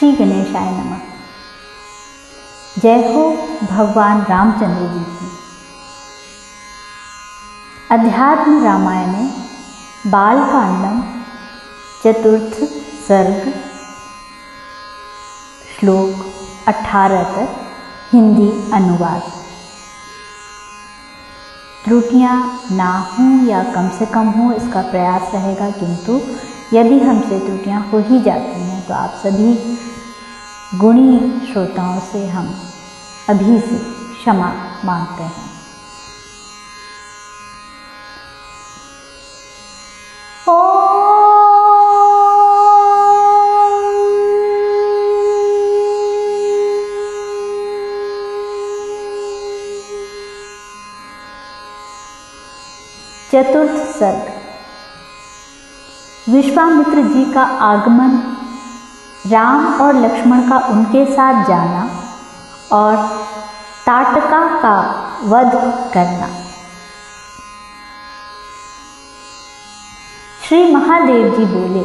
श्री गणेशाय नमः। जय हो भगवान रामचंद्र जी की। अध्यात्म रामायणे बालकांडम चतुर्थ सर्ग श्लोक 18 तक हिंदी अनुवाद। त्रुटियां ना हों या कम से कम हो इसका प्रयास रहेगा, किंतु यदि हमसे त्रुटियां हो ही जाती हैं तो आप सभी गुणी श्रोताओं से हम अभी से क्षमा मांगते हैं। चतुर्थ सर्ग। विश्वामित्र जी का आगमन, राम और लक्ष्मण का उनके साथ जाना और ताटका का वध करना। श्री महादेव जी बोले,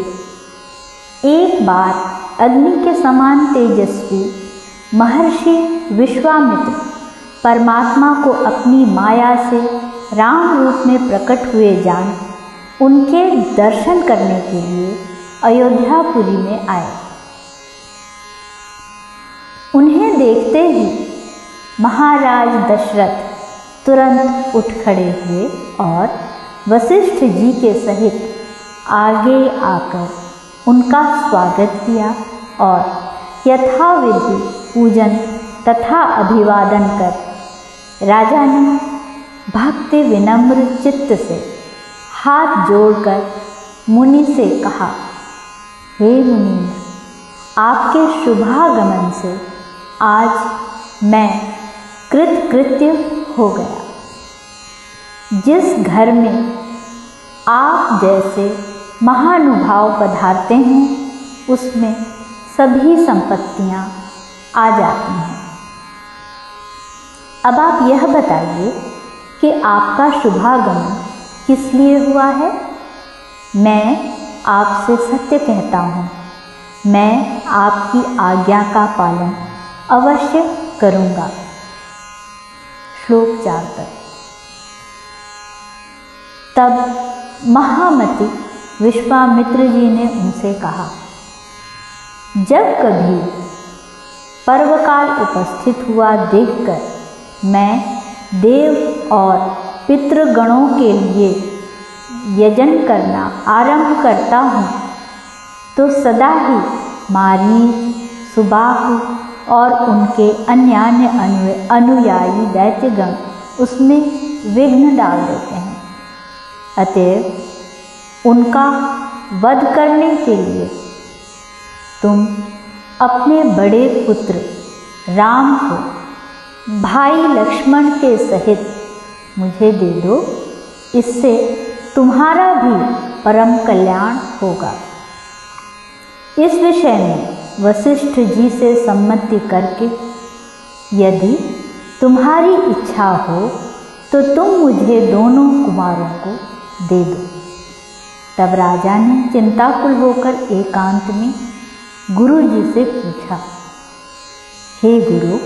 एक बार अग्नि के समान तेजस्वी महर्षि विश्वामित्र परमात्मा को अपनी माया से राम रूप में प्रकट हुए जान उनके दर्शन करने के लिए अयोध्यापुरी में आए। उन्हें देखते ही महाराज दशरथ तुरंत उठ खड़े हुए और वशिष्ठ जी के सहित आगे आकर उनका स्वागत किया और यथाविधि पूजन तथा अभिवादन कर राजा ने भक्ति विनम्र चित्त से हाथ जोड़कर मुनि से कहा, हे मुनीन्द्र, आपके शुभागमन से आज मैं कृतकृत्य हो गया। जिस घर में आप जैसे महानुभाव पधारते हैं उसमें सभी संपत्तियां आ जाती हैं। अब आप यह बताइए कि आपका शुभागमन किस लिए हुआ है? मैं आपसे सत्य कहता हूँ, मैं आपकी आज्ञा का पालन अवश्य करूँगा। श्लोक 4 तक। तब महामति विश्वामित्र जी ने उनसे कहा, जब कभी पर्वकाल उपस्थित हुआ देखकर मैं देव और पितृगणों के लिए यजन करना आरंभ करता हूँ तो सदा ही मारीच, सुबाहु और उनके अन्यान्य अनुयायी दैत्यगण उसमें विघ्न डाल देते हैं। अतएव उनका वध करने के लिए तुम अपने बड़े पुत्र राम को भाई लक्ष्मण के सहित मुझे दे दो, इससे तुम्हारा भी परम कल्याण होगा। इस विषय में वशिष्ठ जी से सम्मति करके यदि तुम्हारी इच्छा हो तो तुम मुझे दोनों कुमारों को दे दो। तब राजा ने चिंताकुल होकर एकांत में गुरु जी से पूछा, हे गुरु,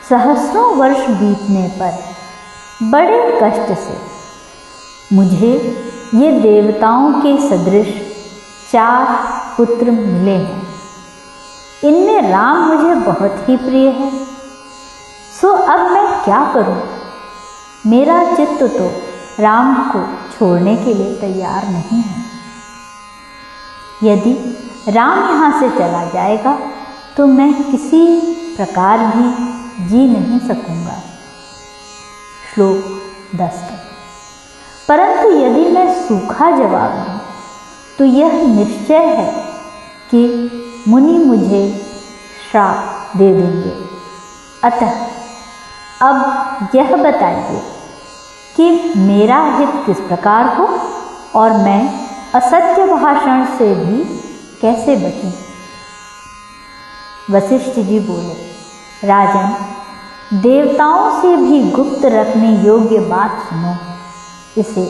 सहस्रों वर्ष बीतने पर बड़े कष्ट से मुझे ये देवताओं के सदृश 4 पुत्र मिले हैं। इनमें राम मुझे बहुत ही प्रिय है, सो अब मैं क्या करूं? मेरा चित्त तो राम को छोड़ने के लिए तैयार नहीं है। यदि राम यहाँ से चला जाएगा तो मैं किसी प्रकार भी जी नहीं सकूंगा। श्लोक 10 तक। परंतु यदि मैं सूखा जवाब दूं तो यह निश्चय है कि मुनि मुझे श्राप दे देंगे। अतः अब यह बताइए कि मेरा हित किस प्रकार हो और मैं असत्य भाषण से भी कैसे बचूं? वशिष्ठ जी बोले, राजन, देवताओं से भी गुप्त रखने योग्य बात सुनो। इसे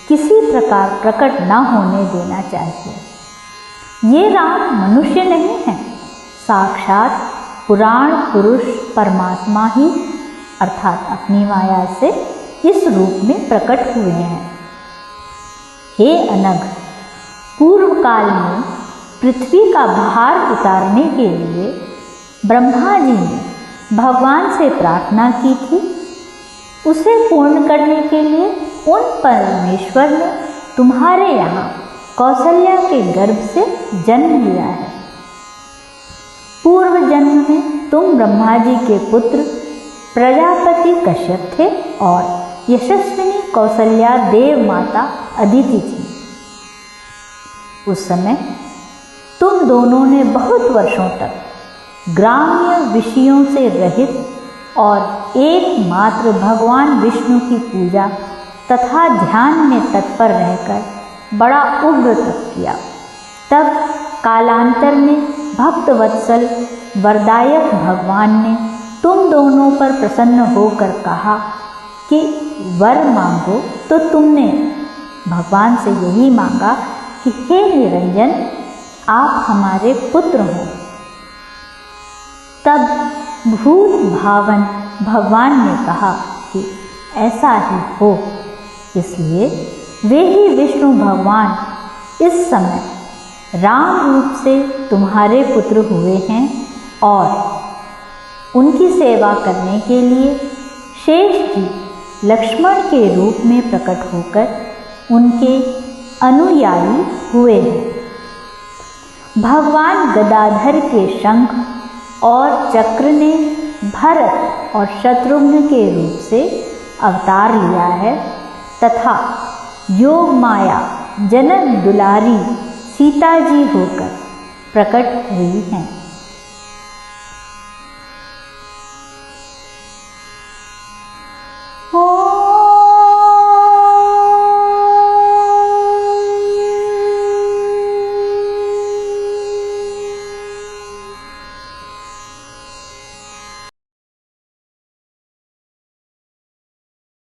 किसी प्रकार प्रकट न होने देना चाहिए। ये राम मनुष्य नहीं है, साक्षात पुराण पुरुष परमात्मा ही अर्थात अपनी माया से इस रूप में प्रकट हुए हैं। हे अनघ, पूर्व काल में पृथ्वी का भार उतारने के लिए ब्रह्मा जी ने भगवान से प्रार्थना की थी। उसे पूर्ण करने के लिए उन परमेश्वर ने तुम्हारे यहाँ कौशल्या के गर्भ से जन्म लिया है। पूर्व जन्म में तुम ब्रह्मा जी के पुत्र प्रजापति कश्यप थे और यशस्विनी कौशल्या देव माता अदिति थी। उस समय तुम दोनों ने बहुत वर्षों तक ग्राम्य विषयों से रहित और एकमात्र भगवान विष्णु की पूजा तथा ध्यान में तत्पर रहकर बड़ा उग्र तप किया। तब कालांतर में भक्तवत्सल वरदायक भगवान ने तुम दोनों पर प्रसन्न होकर कहा कि वर मांगो, तो तुमने भगवान से यही मांगा कि हे निरंजन, आप हमारे पुत्र हों। तब भूत भावन भगवान ने कहा कि ऐसा ही हो। इसलिए वे ही विष्णु भगवान इस समय राम रूप से तुम्हारे पुत्र हुए हैं और उनकी सेवा करने के लिए शेष जी लक्ष्मण के रूप में प्रकट होकर उनके अनुयायी हुए हैं। भगवान गदाधर के शंख और चक्र ने भरत और शत्रुघ्न के रूप से अवतार लिया है तथा योग माया जनक दुलारी सीता जी होकर प्रकट हुई हैं।